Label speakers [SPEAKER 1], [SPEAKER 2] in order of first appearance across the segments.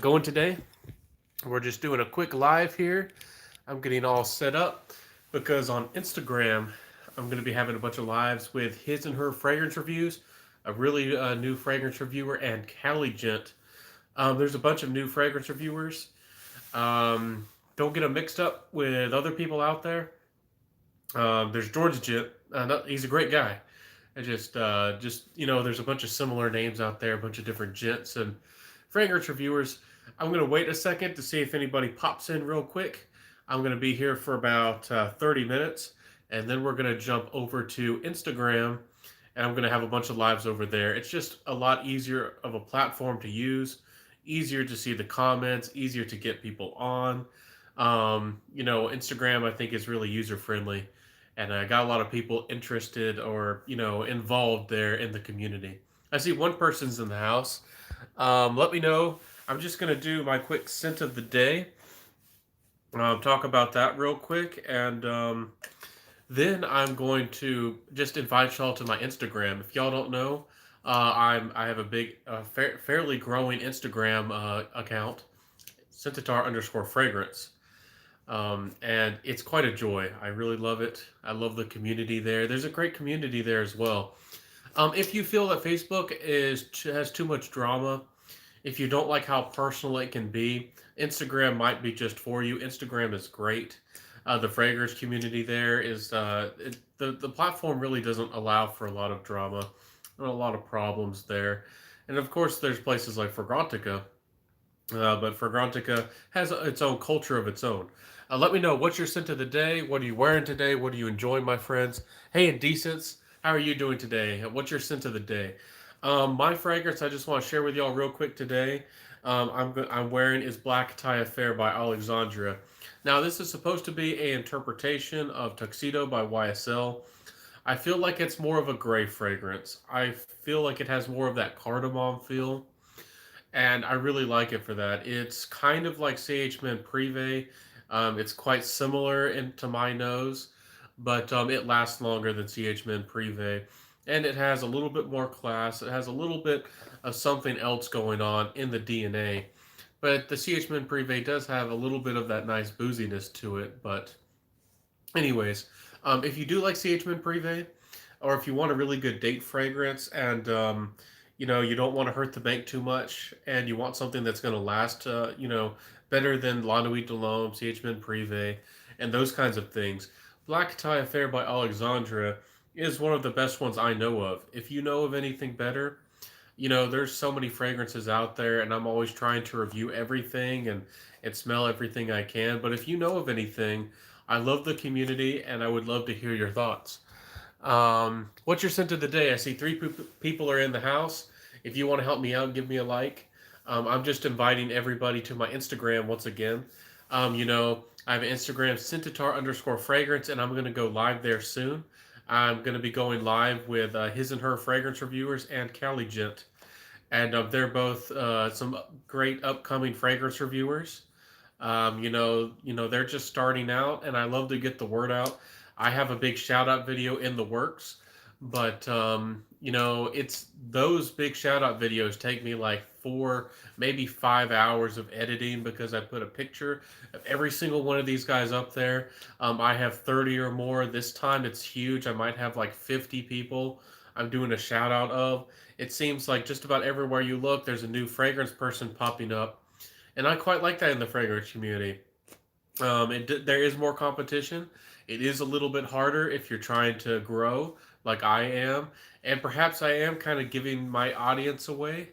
[SPEAKER 1] going today? We're just doing a quick live here. I'm getting all set up because on Instagram, I'm going to be having a bunch of lives with his and her fragrance reviews, a really new fragrance reviewer, and Callie Gent. There's a bunch of new fragrance reviewers. Don't get them mixed up with other people out there. There's George Gent. He's a great guy. There's a bunch of similar names out there, a bunch of different gents and fragrance reviewers. I'm gonna wait a second to see if anybody pops in real quick. I'm gonna be here for about 30 minutes, and then we're gonna jump over to Instagram, and I'm gonna have a bunch of lives over there. It's just a lot easier of a platform to use, easier to see the comments, easier to get people on. Instagram I think is really user friendly, and I got a lot of people interested or involved there in the community. I see one person's in the house. Let me know. I'm just gonna do my quick scent of the day. Talk about that real quick, and then I'm going to just invite y'all to my Instagram. If y'all don't know, I have a big, fairly growing Instagram account, Centaur underscore fragrance. And it's quite a joy. I really love it. I love the community there. There's a great community there as well. If you feel that Facebook has too much drama, if you don't like how personal it can be, Instagram might be just for you. Instagram is great. The fragrance community there is the platform really doesn't allow for a lot of drama and a lot of problems there. And of course, there's places like Fragrantica, but Fragrantica has its own culture of its own. Let me know what's your scent of the day. What are you wearing today? What are you enjoying, my friends? Hey, Indecents, how are you doing today? What's your scent of the day? My fragrance I just want to share with y'all real quick today. I'm wearing is Black Tie Affair by Alexandria. Now this is supposed to be a interpretation of Tuxedo by YSL. I feel like it's more of a gray fragrance. I feel like it has more of that cardamom feel, and I really like it for that. It's kind of like CH Men Privé. It's quite similar to my nose, but it lasts longer than CH Men Privé, and it has a little bit more class. It has a little bit of something else going on in the DNA, but the CH Men Privé does have a little bit of that nice booziness to it. But anyways, if you do like CH Men Privé, or if you want a really good date fragrance and you don't want to hurt the bank too much and you want something that's going to last better than La Nuit de l'Homme, CH Men Privé, and those kinds of things, Black Tie Affair by Alexandra is one of the best ones I know of. If you know of anything better, there's so many fragrances out there, and I'm always trying to review everything and smell everything I can. But if you know of anything, I love the community and I would love to hear your thoughts. What's your scent of the day? I see three people are in the house. If you want to help me out, give me a like. I'm just inviting everybody to my Instagram once again. I have an Instagram, Centaur underscore fragrance, and I'm going to go live there soon. I'm going to be going live with his and her fragrance reviewers and Callie Gent. And they're both some great upcoming fragrance reviewers. They're just starting out, and I love to get the word out. I have a big shout out video in the works, but it's those big shout out videos take me like 4, maybe 5 hours of editing because I put a picture of every single one of these guys up there. I have 30 or more. This time it's huge. I might have like 50 people I'm doing a shout out of. It seems like just about everywhere you look, there's a new fragrance person popping up. And I quite like that in the fragrance community. There is more competition. It is a little bit harder if you're trying to grow like I am, and perhaps I am kind of giving my audience away.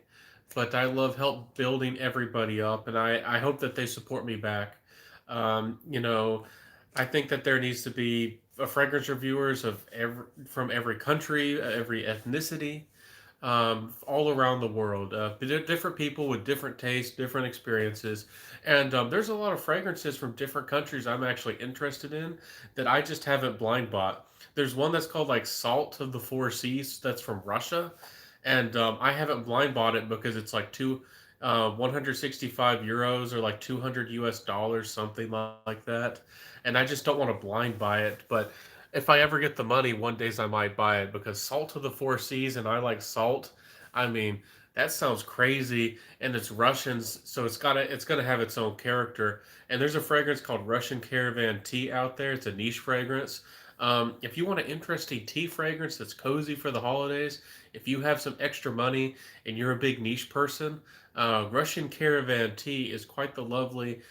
[SPEAKER 1] But I love help building everybody up, and I hope that they support me back. Um, you know, I think that there needs to be fragrance reviewers from every country, every ethnicity, all around the world. Different people with different tastes, different experiences, and there's a lot of fragrances from different countries I'm actually interested in that I just haven't blind bought. There's one that's called like Salt of the Four Seas that's from Russia, and I haven't blind bought it because it's like 165 euros or like 200 US dollars, something like that, and I just don't want to blind buy it, but if I ever get the money, one days I might buy it because Salt of the Four Seas, and I like salt. I mean, That sounds crazy, and it's Russians, so it's gonna have its own character. And there's a fragrance called Russian Caravan Tea out there. It's a niche fragrance. If you want an interesting tea fragrance that's cozy for the holidays, if you have some extra money and you're a big niche person, Russian Caravan Tea is quite the lovely,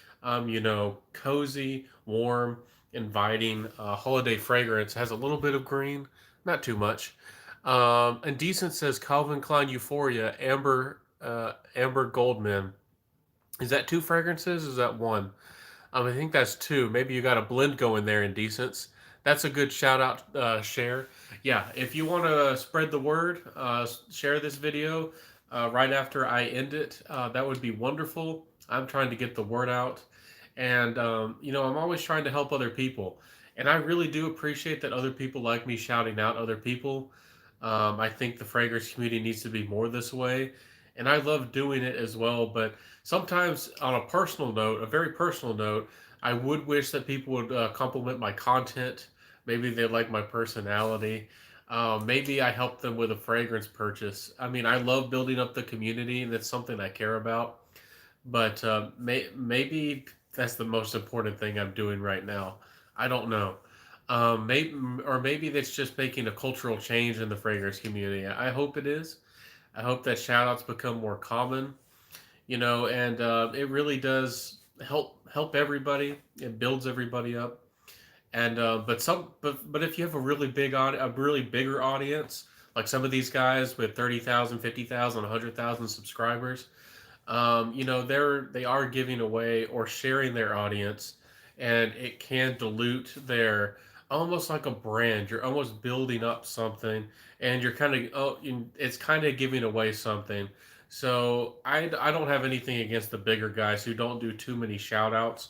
[SPEAKER 1] cozy, warm, inviting holiday fragrance. Has a little bit of green, not too much. And Decent says Calvin Klein Euphoria, Amber Goldman. Is that two fragrances? Or is that one? I think that's two. Maybe you got a blend going there in Decents. That's a good shout out, share. Yeah, if you want to spread the word, share this video right after I end it. That would be wonderful. I'm trying to get the word out. And, I'm always trying to help other people. And I really do appreciate that other people like me shouting out other people. I think the fragrance community needs to be more this way. And I love doing it as well. But sometimes, on a personal note, a very personal note, I would wish that people would compliment my content. Maybe they like my personality. Maybe I help them with a fragrance purchase. I mean, I love building up the community, and that's something I care about. But maybe that's the most important thing I'm doing right now. I don't know. Maybe that's just making a cultural change in the fragrance community. I hope it is. I hope that shout outs become more common, and it really does help everybody. It builds everybody up. And but if you have a really a really bigger audience, like some of these guys with 30,000, 50,000, 100,000 subscribers, they are giving away or sharing their audience, and it can dilute their, almost like a brand. You're almost building up something, and you're kind of, it's kind of giving away something. So I don't have anything against the bigger guys who don't do too many shout outs.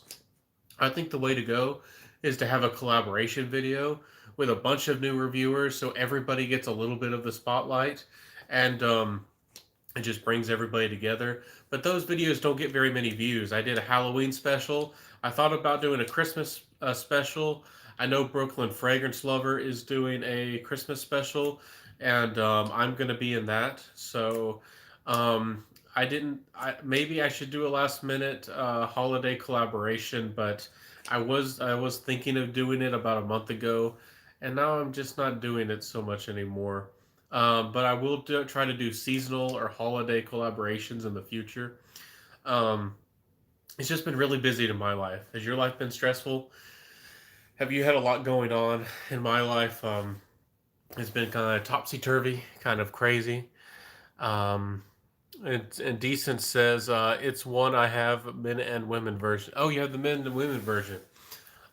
[SPEAKER 1] I think the way to go is to have a collaboration video with a bunch of new reviewers, so everybody gets a little bit of the spotlight. And it just brings everybody together. But those videos don't get very many views. I did a Halloween special. I thought about doing a Christmas special. I know Brooklyn Fragrance Lover is doing a Christmas special, and I'm going to be in that. So I didn't. Maybe I should do a last minute holiday collaboration, but I was thinking of doing it about a month ago, and now I'm just not doing it so much anymore. But I will try to do seasonal or holiday collaborations in the future. Um, it's just been really busy in my life. Has your life been stressful? Have you had a lot going on? In my life, it's been kind of topsy turvy, kind of crazy. Um, and Decent says it's one I have men and women version. Oh, you have the men and women version.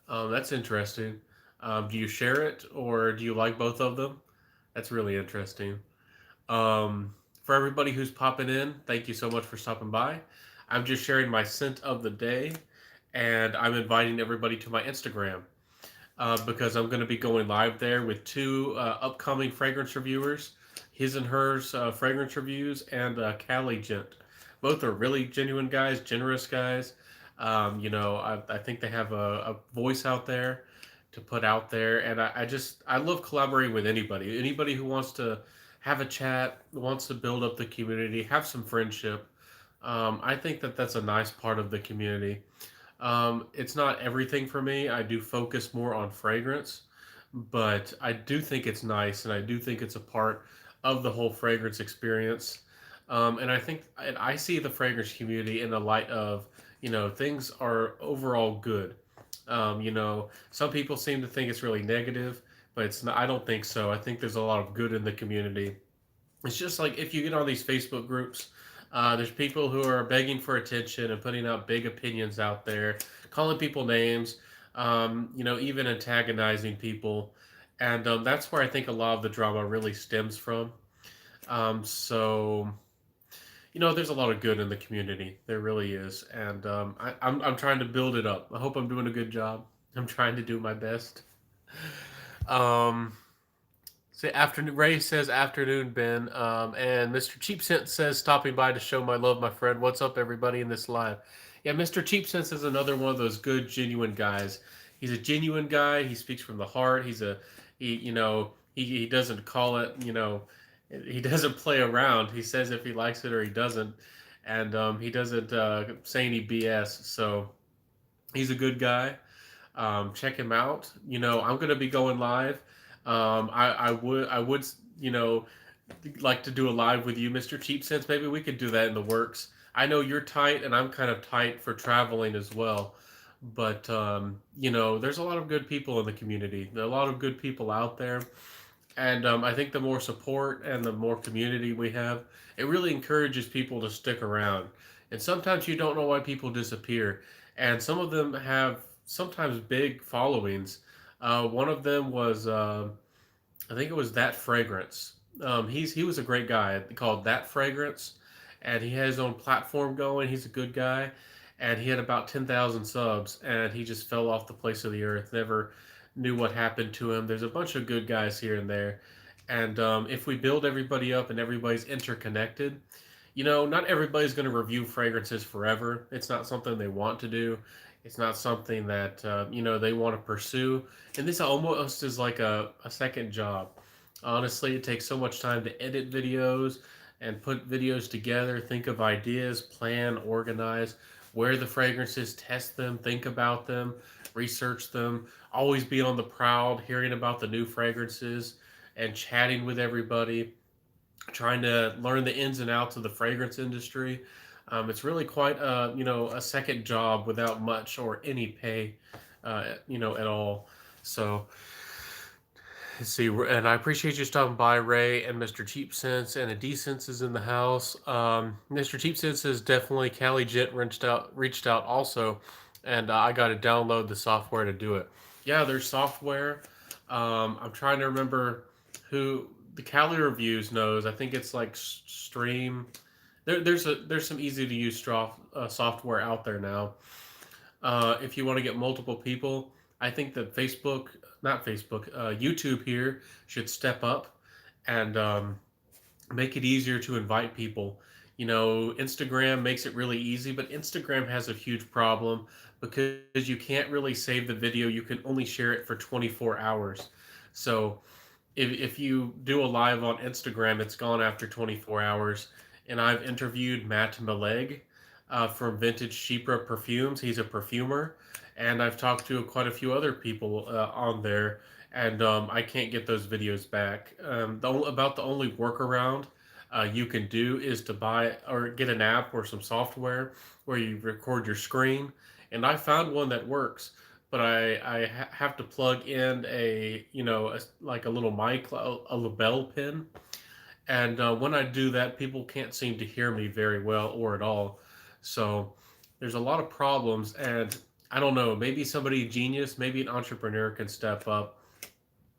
[SPEAKER 1] That's interesting. Do you share it, or do you like both of them? That's really interesting. For everybody who's popping in, thank you so much for stopping by. I'm just sharing my scent of the day, and I'm inviting everybody to my Instagram because I'm going to be going live there with two upcoming fragrance reviewers, his and hers fragrance reviews, and Cali Gent. Both are really genuine guys, generous guys. I think they have a voice out there to put out there, and I love collaborating with anybody who wants to have a chat, wants to build up the community, have some friendship. I think that that's a nice part of the community. It's not everything for me. I do focus more on fragrance, but I do think it's nice, and I do think it's a part of the whole fragrance experience. And I think, and I see the fragrance community in the light of, things are overall good. Some people seem to think it's really negative, but it's not. I don't think so. I think there's a lot of good in the community. It's just like if you get on these Facebook groups, there's people who are begging for attention and putting out big opinions out there, calling people names, even antagonizing people. And that's where I think a lot of the drama really stems from. So, there's a lot of good in the community. There really is. And I'm trying to build it up. I hope I'm doing a good job. I'm trying to do my best. Um, Say afternoon. Ray says afternoon, Ben. And Mr. Cheapsense says stopping by to show my love, my friend. What's up, everybody in this live? Yeah, Mr. Cheapsense is another one of those good, genuine guys. He's a genuine guy. He speaks from the heart. He doesn't call it. He doesn't play around. He says if he likes it or he doesn't, and he doesn't say any BS. So he's a good guy. Check him out. I'm gonna be going live. I would you know like to do a live with you, Mr. Cheap Sense. Maybe we could do that in the works. I know you're tight, and I'm kind of tight for traveling as well. But there's a lot of good people in the community. There are a lot of good people out there, and I think the more support and the more community we have, it really encourages people to stick around. And sometimes you don't know why people disappear, and some of them have sometimes big followings. One of them was I think it was That Fragrance. He was a great guy called That Fragrance, and he had his own platform going. He's a good guy, and he had about 10,000 subs, and he just fell off the place of the earth. Never knew what happened to him. There's a bunch of good guys here and there, and if we build everybody up and everybody's interconnected, not everybody's going to review fragrances forever. It's not something they want to do. It's not something that they want to pursue. And this almost is like a second job. Honestly, it takes so much time to edit videos and put videos together, think of ideas, plan, organize, wear the fragrances, test them, think about them, research them, always be on the prowl, hearing about the new fragrances and chatting with everybody, trying to learn the ins and outs of the fragrance industry. It's really quite a second job without much or any pay, at all. So let's see, and I appreciate you stopping by, Ray and Mr. Cheap Sense, and a Decence is in the house. Mr. Cheap Sense is definitely Cali Gent reached out also, and I got to download the software to do it. Yeah, there's software. I'm trying to remember who the Cali Reviews knows. I think it's like Stream. There's some easy to use software out there now. If you want to get multiple people, I think that not Facebook, YouTube here should step up and make it easier to invite people. Instagram makes it really easy, but Instagram has a huge problem because you can't really save the video. You can only share it for 24 hours. So if you do a live on Instagram, it's gone after 24 hours. And I've interviewed Matt Maleg from Vintage Chypre Perfumes. He's a perfumer. And I've talked to quite a few other people on there, and I can't get those videos back. The only workaround you can do is to buy or get an app or some software where you record your screen. And I found one that works, but I have to plug in like a little mic, a lapel pin. And when I do that, people can't seem to hear me very well or at all. So there's a lot of problems, and I don't know, maybe somebody genius, maybe an entrepreneur can step up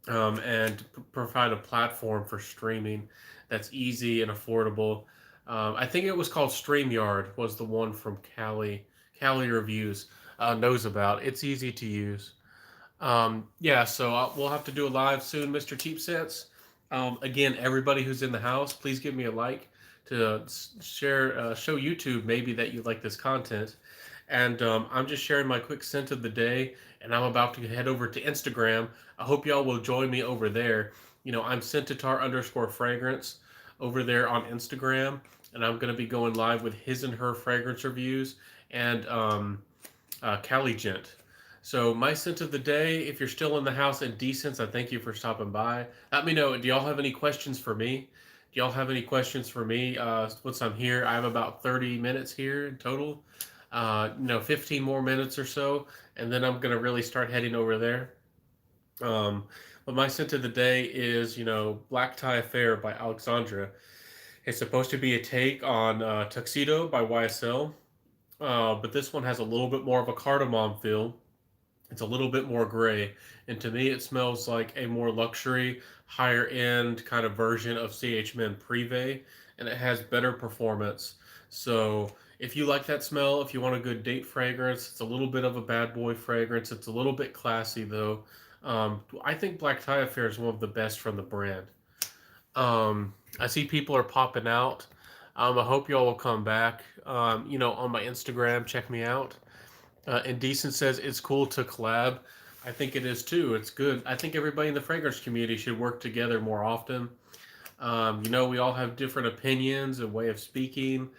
[SPEAKER 1] and provide a platform for streaming that's easy and affordable. I think it was called StreamYard was the one from Cali Reviews knows about. It's easy to use. Yeah, so we'll have to do a live soon, Mr. Cheap Sense. Again, everybody who's in the house, please give me a like to share, show YouTube maybe that you like this content. And I'm just sharing my quick scent of the day, and I'm about to head over to Instagram. I hope y'all will join me over there. I'm Scentitar_fragrance over there on Instagram, and I'm going to be going live with his and her fragrance reviews and Cali Gent. So my scent of the day, if you're still in the house and decent, I thank you for stopping by. Let me know, do y'all have any questions for me? Do y'all have any questions for me once I'm here? I have about 30 minutes here in total. 15 more minutes or so, and then I'm going to really start heading over there. But my scent of the day is, Black Tie Affair by Alexandra. It's supposed to be a take on Tuxedo by YSL, but this one has a little bit more of a cardamom feel. It's a little bit more gray, and to me, it smells like a more luxury, higher end kind of version of CH Men Privé, and it has better performance. So, if you like that smell, if you want a good date fragrance, it's a little bit of a bad boy fragrance. It's a little bit classy though. I think Black Tie Affair is one of the best from the brand. I see people are popping out. I hope y'all will come back. On my Instagram, check me out. Indecent says it's cool to collab. I think it is too. It's good. I think everybody in the fragrance community should work together more often. We all have different opinions and way of speaking,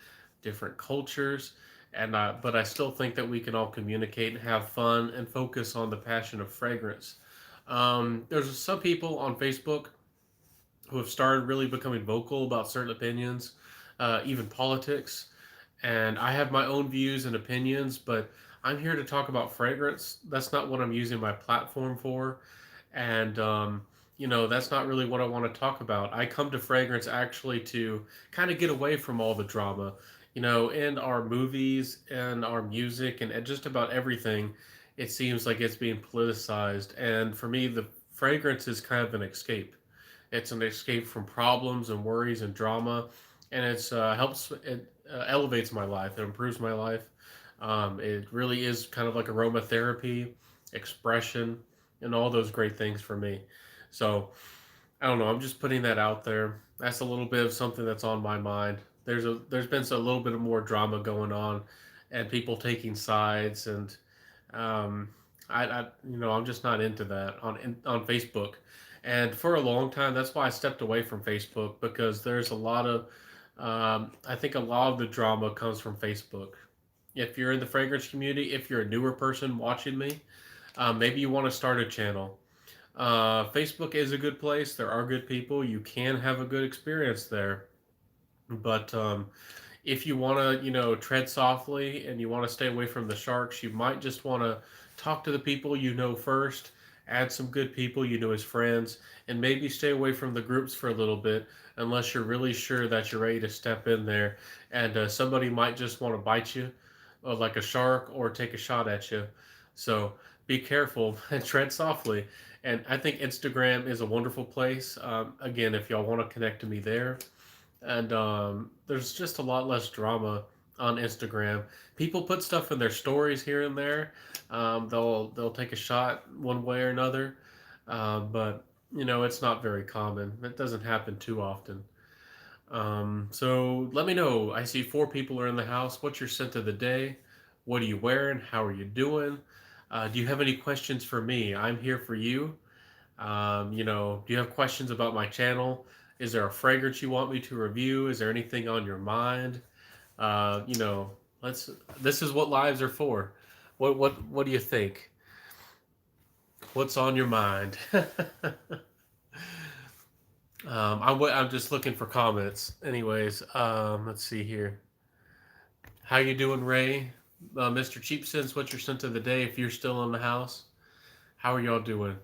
[SPEAKER 1] different cultures, and but I still think that we can all communicate and have fun and focus on the passion of fragrance. There's some people on Facebook who have started really becoming vocal about certain opinions, even politics. And I have my own views and opinions, but I'm here to talk about fragrance. That's not what I'm using my platform for. And, that's not really what I want to talk about. I come to fragrance actually to kind of get away from all the drama, in our movies and our music and just about everything. It seems like it's being politicized. And for me, the fragrance is kind of an escape. It's an escape from problems and worries and drama, and it elevates my life. It improves my life. It really is kind of like aromatherapy, expression, and all those great things for me. So I don't know. I'm just putting that out there. That's a little bit of something that's on my mind. There's been a little bit of more drama going on, and people taking sides, and um, I'm just not into that on Facebook. And for a long time, that's why I stepped away from Facebook because there's a lot of, I think a lot of the drama comes from Facebook. If you're in the fragrance community, if you're a newer person watching me, maybe you want to start a channel. Facebook is a good place. There are good people. You can have a good experience there. But if you want to, tread softly and you want to stay away from the sharks, you might just want to talk to the people you know first, add some good people you know as friends, and maybe stay away from the groups for a little bit unless you're really sure that you're ready to step in there. And somebody might just want to bite you like a shark or take a shot at you. So be careful and tread softly. And I think Instagram is a wonderful place. Again, if y'all want to connect to me there, and there's just a lot less drama on Instagram. People put stuff in their stories here and there. They'll take a shot one way or another, but it's not very common. It doesn't happen too often. So let me know. I see four people are in the house. What's your scent of the day? What are you wearing? How are you doing? Do you have any questions for me? I'm here for you. Do you have questions about my channel? Is there a fragrance you want me to review? Is there anything on your mind? Uh, you know, let's. This is what lives are for. What do you think? What's on your mind? I'm just looking for comments. Anyways, let's see here. How you doing, Ray? Mr. Cheapsons, what's your scent of the day? If you're still in the house, how are y'all doing?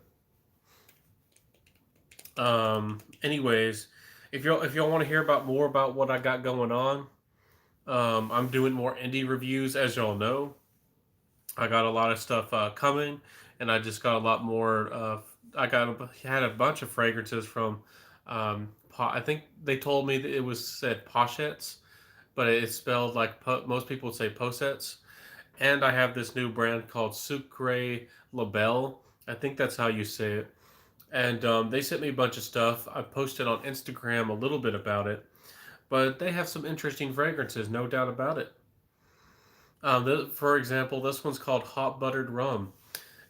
[SPEAKER 1] Anyways, if y'all want to hear about more about what I got going on, I'm doing more indie reviews, as y'all know. I got a lot of stuff coming, and I just got a lot more. Had a bunch of fragrances from. I think they told me that it was said pochettes, but it's spelled like most people would say posets. And I have this new brand called Sucre Label. I think that's how you say it. And they sent me a bunch of stuff. I posted on Instagram a little bit about it, but they have some interesting fragrances, no doubt about it. For example, this one's called Hot Buttered Rum,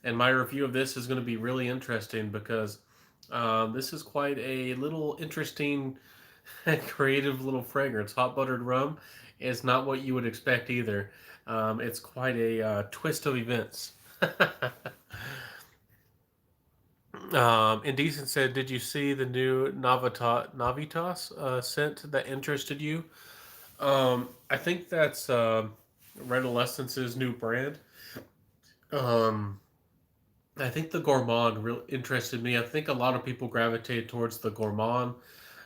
[SPEAKER 1] and my review of this is going to be really interesting because this is quite a little interesting, creative little fragrance. Hot Buttered Rum is not what you would expect either. It's quite a twist of events. Indecent said, "Did you see the new Navitas scent that interested you?" I think that's Redolescence's new brand. Um, I think the Gourmand really interested me. I think a lot of people gravitated towards the Gourmand.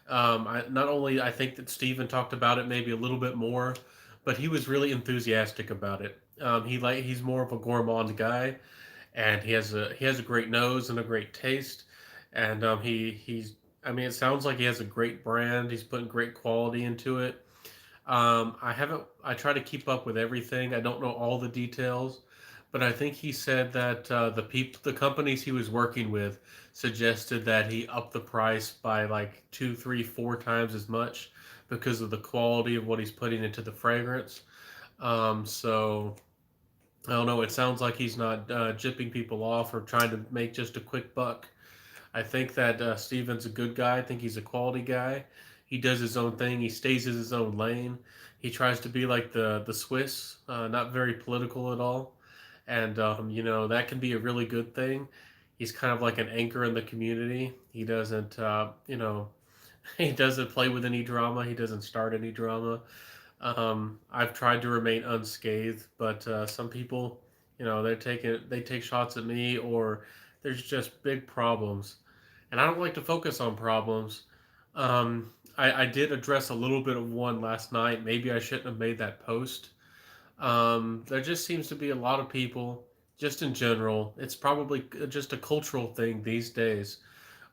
[SPEAKER 1] Not only I think that Steven talked about it maybe a little bit more, but he was really enthusiastic about it. He's more of a gourmand guy, and he has a great nose and a great taste, and he's I mean it sounds like he has a great brand. He's putting great quality into it. I try to keep up with everything. I don't know all the details, but I think he said that the companies he was working with suggested that he up the price by like two, three, four times as much because of the quality of what he's putting into the fragrance. So I don't know. It sounds like he's not jipping people off or trying to make just a quick buck. I think that Steven's a good guy. I think he's a quality guy. He does his own thing. He stays in his own lane. He tries to be like the Swiss, not very political at all, and that can be a really good thing. He's kind of like an anchor in the community. He doesn't, he doesn't play with any drama. He doesn't start any drama. I've tried to remain unscathed, but some people, they take shots at me, or there's just big problems, and I don't like to focus on problems. I did address a little bit of one last night. Maybe I shouldn't have made that post. There just seems to be a lot of people, just in general. It's probably just a cultural thing these days,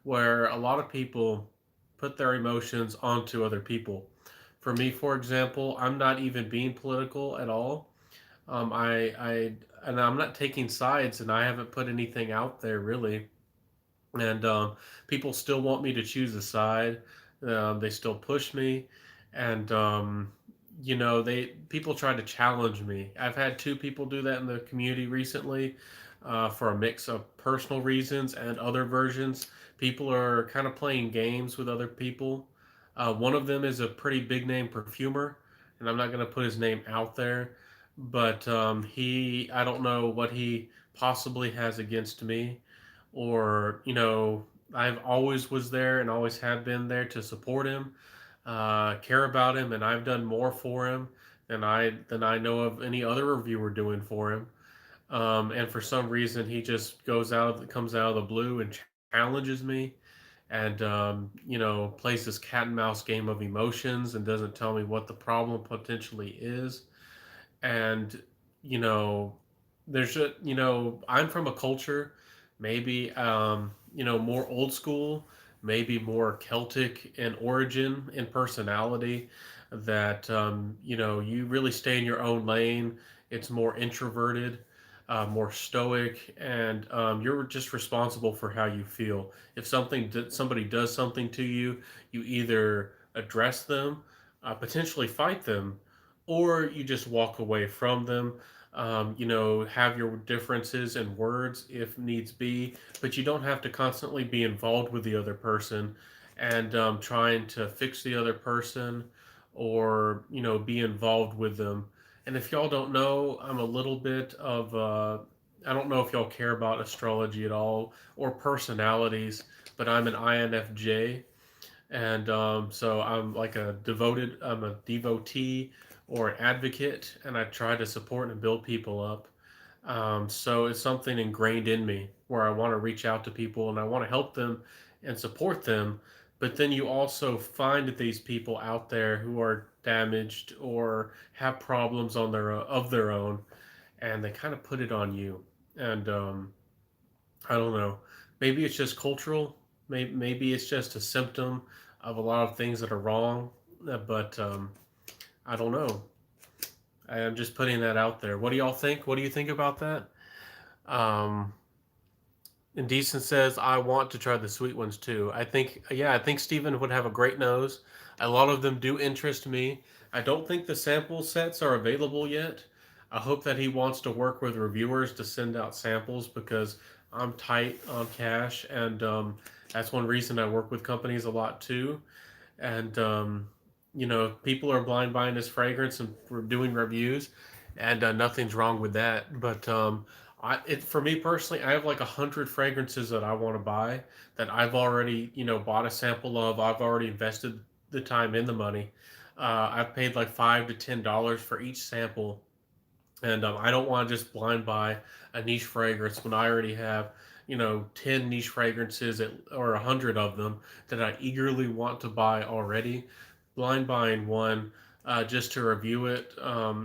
[SPEAKER 1] where a lot of people put their emotions onto other people. For me, for example, I'm not even being political at all. And I'm not taking sides, and I haven't put anything out there really. And people still want me to choose a side. They still push me, and they people try to challenge me. I've had two people do that in the community recently, for a mix of personal reasons and other versions. People are kind of playing games with other people. One of them is a pretty big name perfumer, and I'm not going to put his name out there, but I don't know what he possibly has against me, or I've always was there and always have been there to support him, care about him, and I've done more for him than I know of any other reviewer doing for him. And for some reason, he just comes out of the blue and challenges me, and plays this cat and mouse game of emotions and doesn't tell me what the problem potentially is. And you know I'm from a culture, maybe more old school, maybe more Celtic in origin and personality, that you really stay in your own lane. It's more introverted, more stoic, and you're just responsible for how you feel. If somebody does something to you, you either address them, potentially fight them, or you just walk away from them. Have your differences and words if needs be, but you don't have to constantly be involved with the other person and trying to fix the other person, or be involved with them. And if y'all don't know, I'm a little bit of I don't know if y'all care about astrology at all or personalities, but I'm an INFJ, and so I'm a devotee or an advocate, and I try to support and build people up. So it's something ingrained in me where I want to reach out to people and I want to help them and support them. But then you also find these people out there who are damaged or have problems of their own, and they kind of put it on you. And I don't know. Maybe it's just cultural. Maybe it's just a symptom of a lot of things that are wrong. But I don't know. I am just putting that out there. What do y'all think? What do you think about that? Um, Indecent says, I want to try the sweet ones too. I think Steven would have a great nose. A lot of them do interest me. I don't think the sample sets are available yet. I hope that he wants to work with reviewers to send out samples, because I'm tight on cash, and that's one reason I work with companies a lot too. And people are blind buying this fragrance and we're doing reviews, and nothing's wrong with that. But for me personally, I have like 100 fragrances that I want to buy, that I've already bought a sample of. I've already invested the time and the money. I've paid like $5 to $10 for each sample, and I don't want to just blind buy a niche fragrance when I already have 10 niche fragrances or 100 of them that I eagerly want to buy already. Blind buying one, just to review it,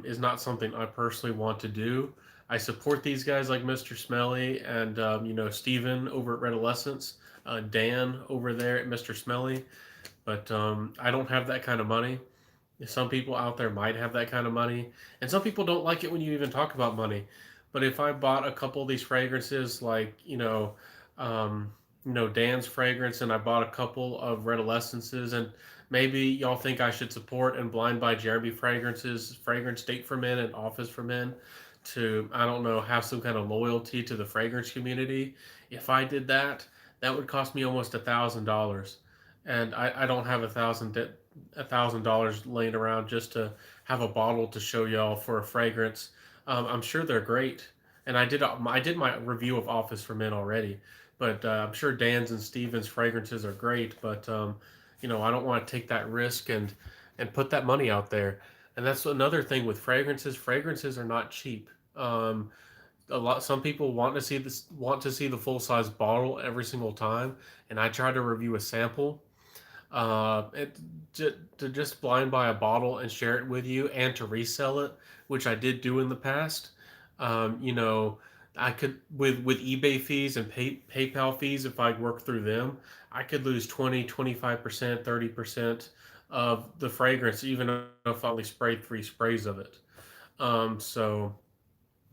[SPEAKER 1] is not something I personally want to do. I support these guys like Mr. Smelly and Steven over at Redolescence, Dan over there at Mr. Smelly, but I don't have that kind of money. Some people out there might have that kind of money, and some people don't like it when you even talk about money. But if I bought a couple of these fragrances, like Dan's fragrance, and I bought a couple of Redolescences, and maybe y'all think I should support and blind buy Jeremy fragrances, Fragrance Date for Men and Office for Men, to, I don't know, have some kind of loyalty to the fragrance community. If I did that, that would cost me almost $1,000, and I don't have $1,000 laying around just to have a bottle to show y'all for a fragrance. I'm sure they're great, and I did my review of Office for Men already, but I'm sure Dan's and Steven's fragrances are great. But I don't want to take that risk and put that money out there. And that's another thing with fragrances. Fragrances are not cheap. Some people want to see the full size bottle every single time, and I try to review a sample, to just blind buy a bottle and share it with you and to resell it, which I did do in the past. You know, I could with eBay fees and PayPal fees, if I work through them, I could lose 20, 25%, 30% of the fragrance, even if I only sprayed 3 sprays of it. So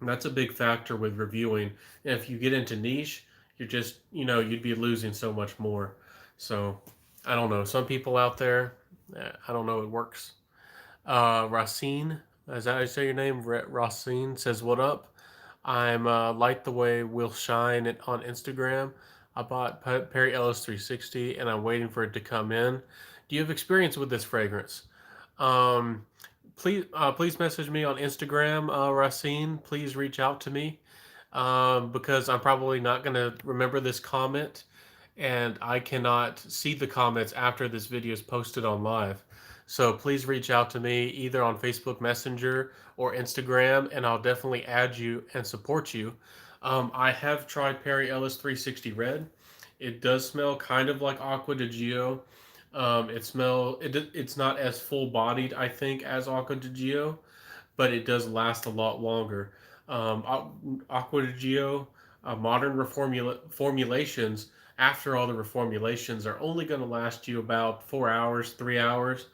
[SPEAKER 1] that's a big factor with reviewing. And if you get into niche, you're just, you'd be losing so much more. So I don't know. Some people out there, I don't know, it works. Racine, is that how you say your name? Racine says, "What up? I'm Light the Way Will Shine on Instagram. I bought Perry Ellis 360 and I'm waiting for it to come in. Do you have experience with this fragrance? Um, please message me on Instagram, Racine. Please reach out to me, because I'm probably not going to remember this comment, and I cannot see the comments after this video is posted on live. So please reach out to me either on Facebook Messenger or Instagram, and I'll definitely add you and support you. I have tried Perry Ellis 360 Red. It does smell kind of like Aqua di Gio. It's not as full bodied, I think, as Aqua di Gio, but it does last a lot longer. Aqua di Gio, modern formulations, after all the reformulations, are only going to last you about 4 hours, 3 hours,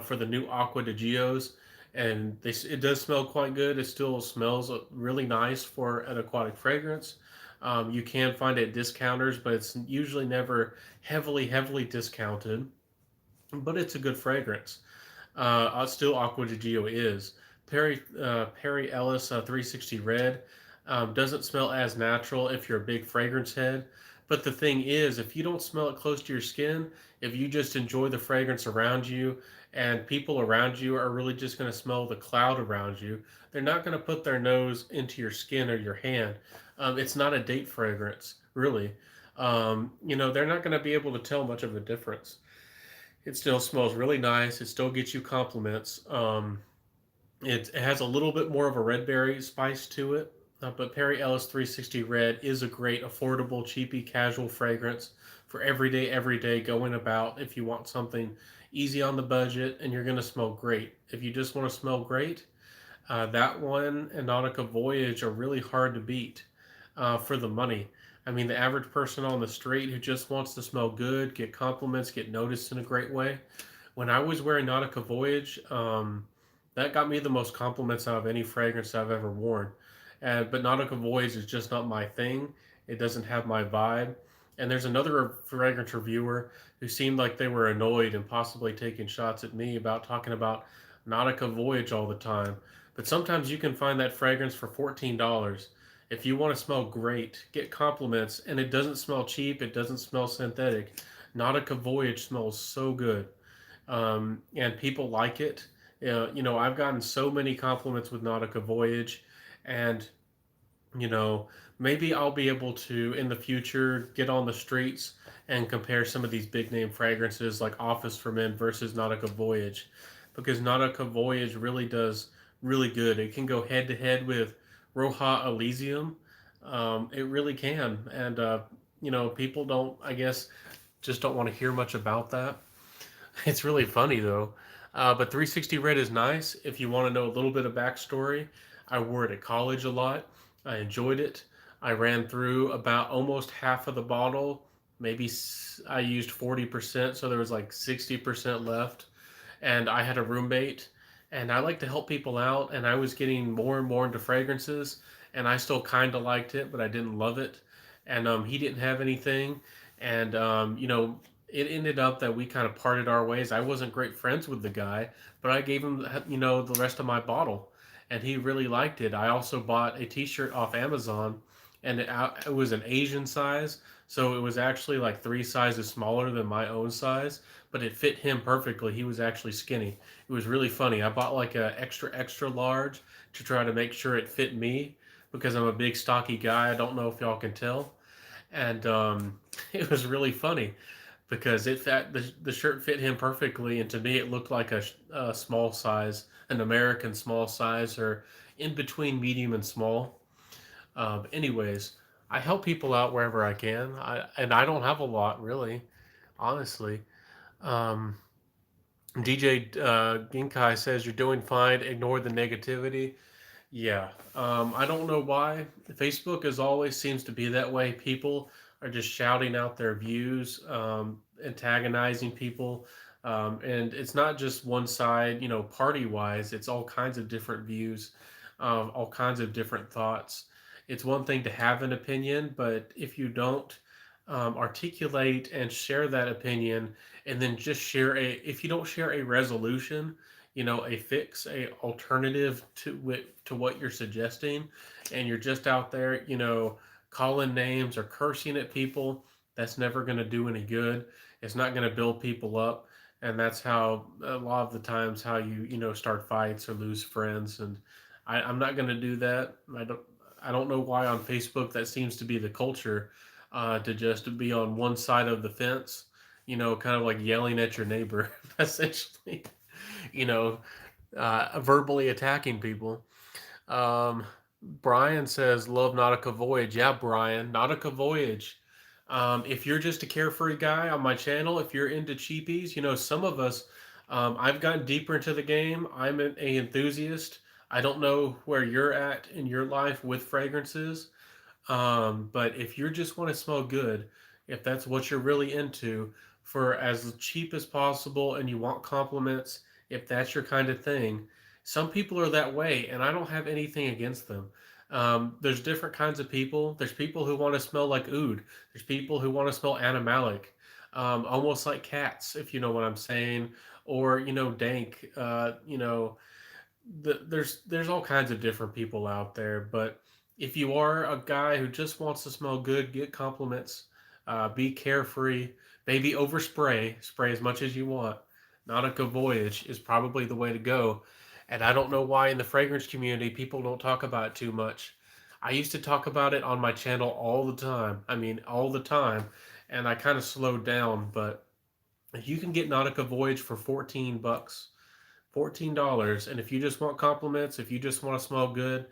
[SPEAKER 1] for the new Aqua di Gios. And it does smell quite good. It still smells really nice for an aquatic fragrance. You can find it at discounters, but it's usually never heavily discounted. But it's a good fragrance. Still Aqua di Gio is. Perry Ellis 360 Red doesn't smell as natural if you're a big fragrance head. But the thing is, if you don't smell it close to your skin, if you just enjoy the fragrance around you, and people around you are really just going to smell the cloud around you, they're not going to put their nose into your skin or your hand. It's not a date fragrance, really. They're not going to be able to tell much of a difference. It still smells really nice. It still gets you compliments. It has a little bit more of a red berry spice to it, but Perry Ellis 360 Red is a great, affordable, cheapy, casual fragrance for every day going about. If you want something easy on the budget and you're going to smell great. If you just want to smell great, that one and Nautica Voyage are really hard to beat, for the money. I mean, the average person on the street who just wants to smell good, get compliments, get noticed in a great way. When I was wearing Nautica Voyage, that got me the most compliments out of any fragrance I've ever worn. But Nautica Voyage is just not my thing. It doesn't have my vibe. And there's another fragrance reviewer who seemed like they were annoyed and possibly taking shots at me about talking about Nautica Voyage all the time. But sometimes you can find that fragrance for $14. If you want to smell great, get compliments, and it doesn't smell cheap, it doesn't smell synthetic. Nautica Voyage smells so good, and people like it. I've gotten so many compliments with Nautica Voyage, and you know, maybe I'll be able to in the future get on the streets and compare some of these big name fragrances like Office for Men versus Nautica Voyage, because Nautica Voyage really does really good. It can go head to head with Roja Elysium. It really can, and people don't, I guess, just don't want to hear much about that. It's really funny though. But 360 Red is nice. If you want to know a little bit of backstory, I wore it at college a lot. I enjoyed it. I ran through about almost half of the bottle. Maybe I used 40%, so there was like 60% left. And I had a roommate, and I like to help people out. And I was getting more and more into fragrances, and I still kind of liked it, but I didn't love it. And he didn't have anything. And it ended up that we kind of parted our ways. I wasn't great friends with the guy, but I gave him, the rest of my bottle, and he really liked it. I also bought a T-shirt off Amazon, and it was an Asian size, so it was actually like three sizes smaller than my own size, but it fit him perfectly. He was actually skinny. It was really funny. I bought like a extra large to try to make sure it fit me because I'm a big stocky guy. I don't know if y'all can tell, and it was really funny because the shirt fit him perfectly, and to me it looked like a small size, an American small size, or in between medium and small. Anyways, I help people out wherever I can. I don't have a lot really, honestly. Um, DJ Ginkai says you're doing fine. Ignore the negativity. Yeah, I don't know why. Facebook is always seems to be that way. People are just shouting out their views, antagonizing people, and it's not just one side. You know, party wise, it's all kinds of different views, all kinds of different thoughts. It's one thing to have an opinion, but if you don't articulate and share that opinion, and then just share a, if you don't share a resolution, you know, a fix, a alternative to what you're suggesting, and you're just out there, you know, calling names or cursing at people, that's never going to do any good. It's not going to build people up, and that's how a lot of the times how you know start fights or lose friends. And I'm not going to do that. I don't know why on Facebook that seems to be the culture, to just be on one side of the fence, you know, kind of like yelling at your neighbor, essentially, you know, verbally attacking people. Um, Brian says, "Love Nautica Voyage." Yeah, Brian, Nautica Voyage. If you're just a carefree guy on my channel, if you're into cheapies, you know, some of us, I've gotten deeper into the game. I'm a enthusiast. I don't know where you're at in your life with fragrances, but if you just want to smell good, if that's what you're really into, for as cheap as possible, and you want compliments, if that's your kind of thing, some people are that way, and I don't have anything against them. There's different kinds of people. There's people who want to smell like oud. There's people who want to smell animalic, almost like cats, if you know what I'm saying, or you know, dank. There's all kinds of different people out there, but if you are a guy who just wants to smell good, get compliments, be carefree, maybe overspray, spray as much as you want. Nautica Voyage is probably the way to go. And I don't know why in the fragrance community people don't talk about it too much. I used to talk about it on my channel all the time. I mean, all the time. And I kind of slowed down, but if you can get Nautica Voyage for $14, $14. And if you just want compliments, if you just want to smell good,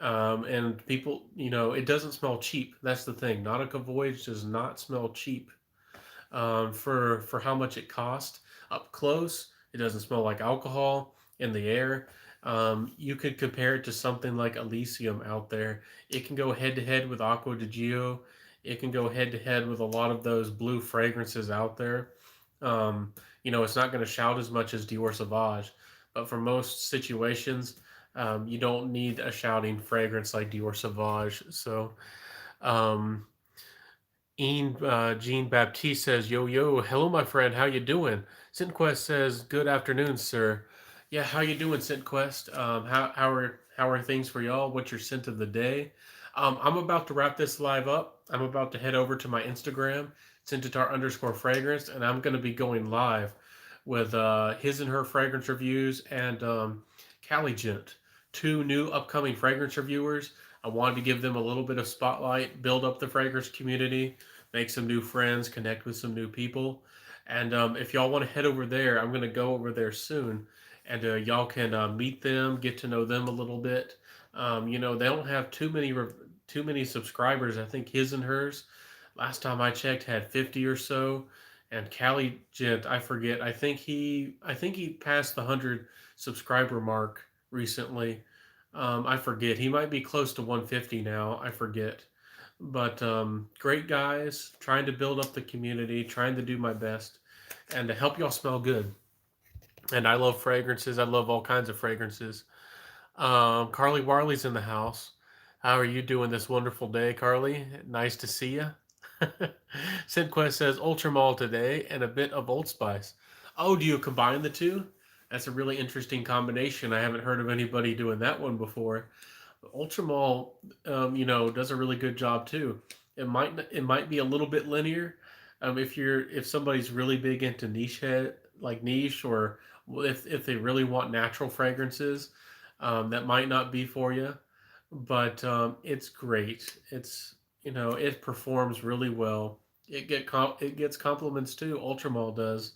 [SPEAKER 1] and people, you know, it doesn't smell cheap. That's the thing. Nautica Voyage does not smell cheap, for how much it cost. Up close, it doesn't smell like alcohol in the air. You could compare it to something like Elysium out there. It can go head to head with Aqua di Gio. It can go head to head with a lot of those blue fragrances out there. You know, it's not going to shout as much as Dior Sauvage, but for most situations, you don't need a shouting fragrance like Dior Sauvage. So, um, Jean Baptiste says, "Yo yo, hello my friend, how you doing?" Sintquest says, "Good afternoon, sir." Yeah, how you doing, Sintquest? How are things for y'all? What's your scent of the day? I'm about to wrap this live up. I'm about to head over to my Instagram, Scentitar_fragrance, and I'm going to be going live with his and her fragrance reviews and Cali Gent, two new upcoming fragrance reviewers. I wanted to give them a little bit of spotlight, build up the fragrance community, make some new friends, connect with some new people. And if y'all want to head over there, I'm going to go over there soon. And y'all can meet them, get to know them a little bit. You know, they don't have too many subscribers. I think his and hers, last time I checked, had 50 or so. And Cali Gent, I forget. I think he passed the 100 subscriber mark recently. I forget. He might be close to 150 now. I forget. But great guys, trying to build up the community, trying to do my best, and to help y'all smell good. And I love fragrances. I love all kinds of fragrances. Carly Warley's in the house. How are you doing this wonderful day, Carly? Nice to see you. Sidquest says Ultramall today and a bit of Old Spice. Oh, do you combine the two? That's a really interesting combination. I haven't heard of anybody doing that one before. Ultramall, does a really good job too. It might be a little bit linear. If somebody's really big into like niche, or if they really want natural fragrances, that might not be for you. But it's great. It performs really well. It gets compliments too. Ultramall does.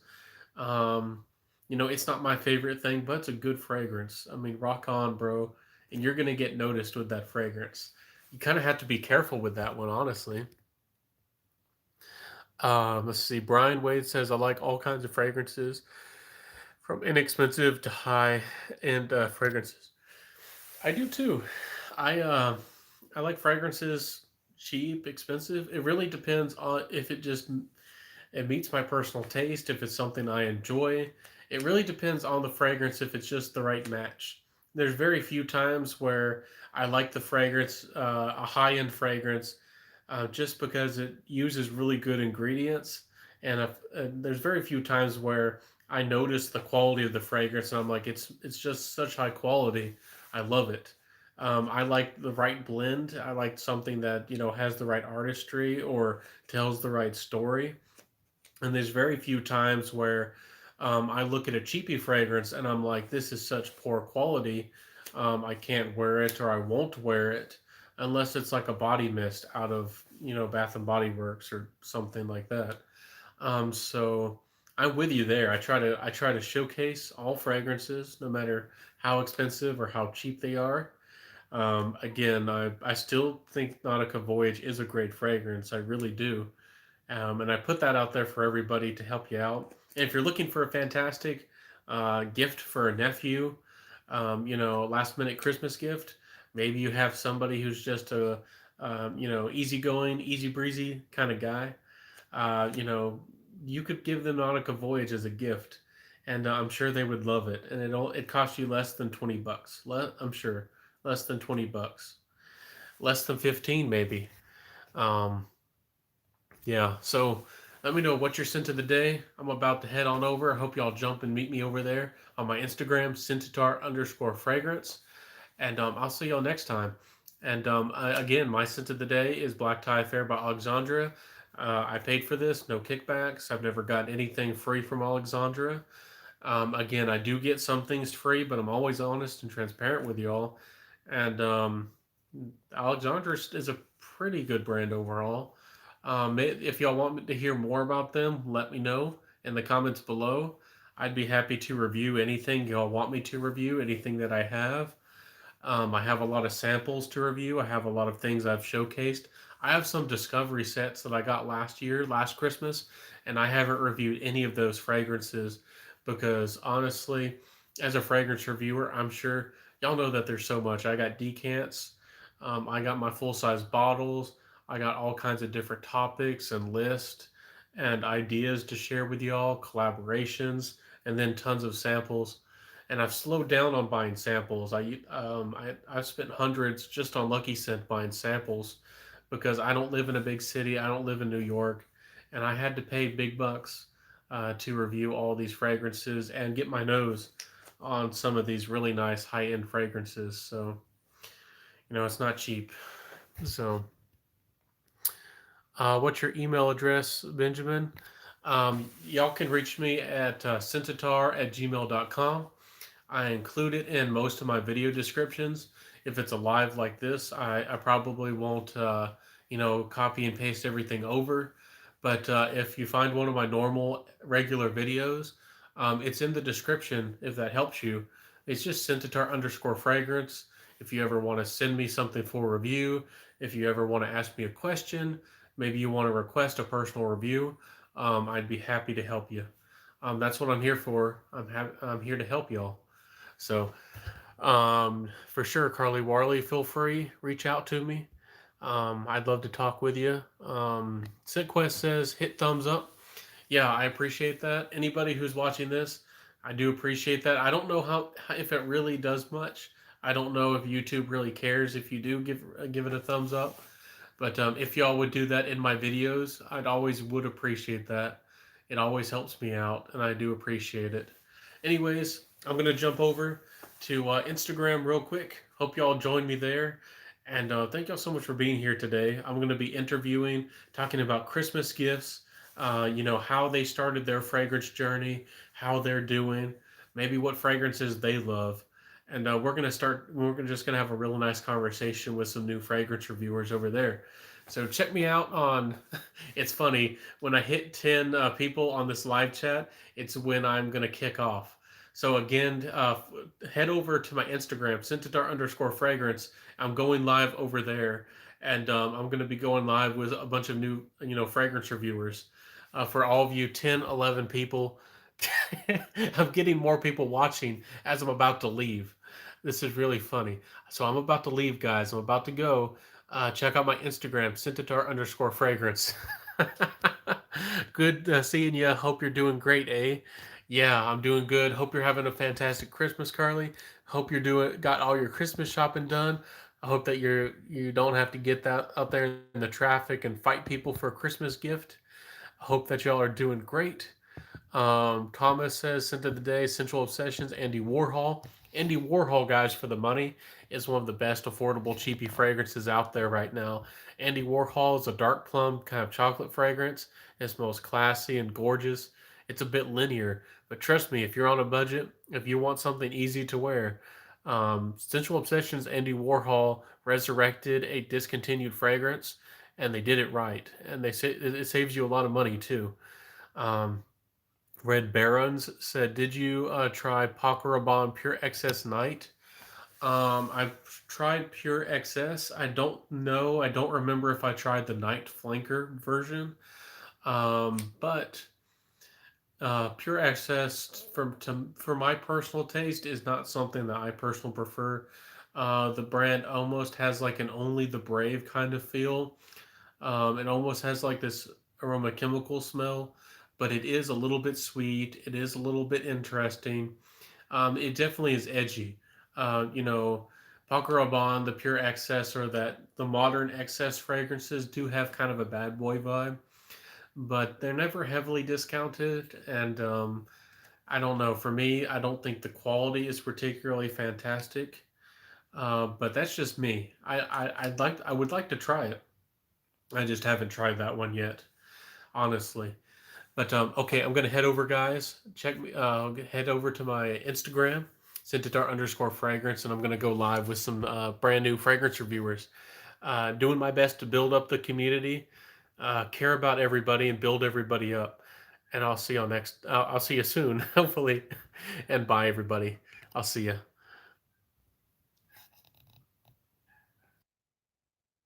[SPEAKER 1] Um, it's not my favorite thing, but it's a good fragrance. I mean, rock on, bro. And you're gonna get noticed with that fragrance. You kind of have to be careful with that one, honestly. Let's see. Brian Wade says, I like all kinds of fragrances, from inexpensive to high end fragrances. I do too. I uh, I like fragrances, cheap, expensive. It really depends on if it meets my personal taste, if it's something I enjoy. It really depends on the fragrance, if it's just the right match. There's very few times where I like the fragrance, a high end fragrance, just because it uses really good ingredients. And there's very few times where I notice the quality of the fragrance and I'm like, it's just such high quality. I love it. I like the right blend. I like something that has the right artistry or tells the right story. And there's very few times where I look at a cheapy fragrance and I'm like, this is such poor quality. I can't wear it, or I won't wear it unless it's like a body mist out of, Bath and Body Works or something like that. So I'm with you there. I try to showcase all fragrances, no matter how expensive or how cheap they are. Again, I still think Nautica Voyage is a great fragrance. I really do. And I put that out there for everybody to help you out. And if you're looking for a fantastic gift for a nephew, last minute Christmas gift, maybe you have somebody who's just a, easygoing, easy breezy kind of guy. Uh, you know, you could give them Nautica Voyage as a gift, and I'm sure they would love it. And it costs you less than $20. I'm sure less than $20, less than 15 maybe. Um, Yeah, so let me know what your scent of the day. I'm about to head on over. I hope y'all jump and meet me over there on my Instagram, Centaur_fragrance. And I'll see y'all next time. And again, my scent of the day is Black Tie Affair by Alexandra. I paid for this, no kickbacks. I've never gotten anything free from Alexandra. Again, I do get some things free, but I'm always honest and transparent with y'all. And Alexandra is a pretty good brand overall. If y'all want me to hear more about them, let me know in the comments below. I'd be happy to review anything y'all want me to review, anything that I have. I have a lot of samples to review. I have a lot of things I've showcased. I have some discovery sets that I got last year, last Christmas, and I haven't reviewed any of those fragrances because honestly, as a fragrance reviewer, I'm sure y'all know that there's so much. I got decants, I got my full size bottles, I got all kinds of different topics and lists and ideas to share with y'all, collaborations, and then tons of samples. And I've slowed down on buying samples. I've spent hundreds just on Lucky Scent buying samples because I don't live in a big city. I don't live in New York, and I had to pay big bucks to review all these fragrances and get my nose on some of these really nice high end fragrances. So it's not cheap. So, what's your email address, Benjamin? Y'all can reach me at centaur@gmail.com. I include it in most of my video descriptions. If it's a live like this, I probably won't, copy and paste everything over. But if you find one of my normal, regular videos, it's in the description if that helps you. It's just Centaur_fragrance. If you ever want to send me something for review, if you ever want to ask me a question, maybe you want to request a personal review, I'd be happy to help you. That's what I'm here for. I'm here to help y'all. So, for sure, Carly Warley, feel free, reach out to me. I'd love to talk with you. SitQuest says hit thumbs up. Yeah, I appreciate that. Anybody who's watching this, I do appreciate that. I don't know if it really does much. I don't know if YouTube really cares if you do give it a thumbs up. But if y'all would do that in my videos, I'd always would appreciate that. It always helps me out, and I do appreciate it. Anyways, I'm gonna jump over to Instagram real quick. Hope y'all join me there. And thank y'all so much for being here today. I'm going to be interviewing, talking about Christmas gifts, how they started their fragrance journey, how they're doing, maybe what fragrances they love. And just going to have a real nice conversation with some new fragrance reviewers over there. So check me out on, it's funny, when I hit 10 people on this live chat, it's when I'm going to kick off. So again, head over to my Instagram, Centaur_fragrance. I'm going live over there, and I'm going to be going live with a bunch of new, fragrance reviewers. For all of you 10, 11 people, I'm getting more people watching as I'm about to leave. This is really funny. So I'm about to leave, guys. I'm about to go. Check out my Instagram, Centaur_fragrance. Good seeing you. Hope you're doing great, eh? Yeah, I'm doing good. Hope you're having a fantastic Christmas, Carly. Hope you're doing got all your Christmas shopping done. I hope that you don't have to get that out there in the traffic and fight people for a Christmas gift. I hope that y'all are doing great. Thomas says, scent of the day, Central Obsessions, Andy Warhol. Andy Warhol, guys, for the money, is one of the best affordable cheapy fragrances out there right now. Andy Warhol is a dark plum kind of chocolate fragrance. It smells classy and gorgeous. It's a bit linear, but trust me, if you're on a budget, if you want something easy to wear, Central Obsessions Andy Warhol resurrected a discontinued fragrance, and they did it right, and they say it saves you a lot of money too. Um, Red Barons said, "Did you try Paco Rabanne Pure XS Night?" I've tried Pure XS. I don't know. I don't remember if I tried the Night Flanker version. But Pure XS, for my personal taste, is not something that I personally prefer. The brand almost has like an Only the Brave kind of feel. It almost has like this aroma chemical smell, but it is a little bit sweet. It is a little bit interesting. It definitely is edgy. Paco Rabanne, the Pure Excess, or that the modern excess fragrances do have kind of a bad boy vibe, but they're never heavily discounted. And I don't know. For me, I don't think the quality is particularly fantastic. But that's just me. I would like to try it. I just haven't tried that one yet, honestly. But okay, I'm gonna head over, guys. Check me. Head over to my Instagram, Centaur_fragrance, and I'm gonna go live with some brand new fragrance reviewers. Doing my best to build up the community, care about everybody, and build everybody up. And I'll see you next. I'll see you soon, hopefully. And bye, everybody. I'll see you.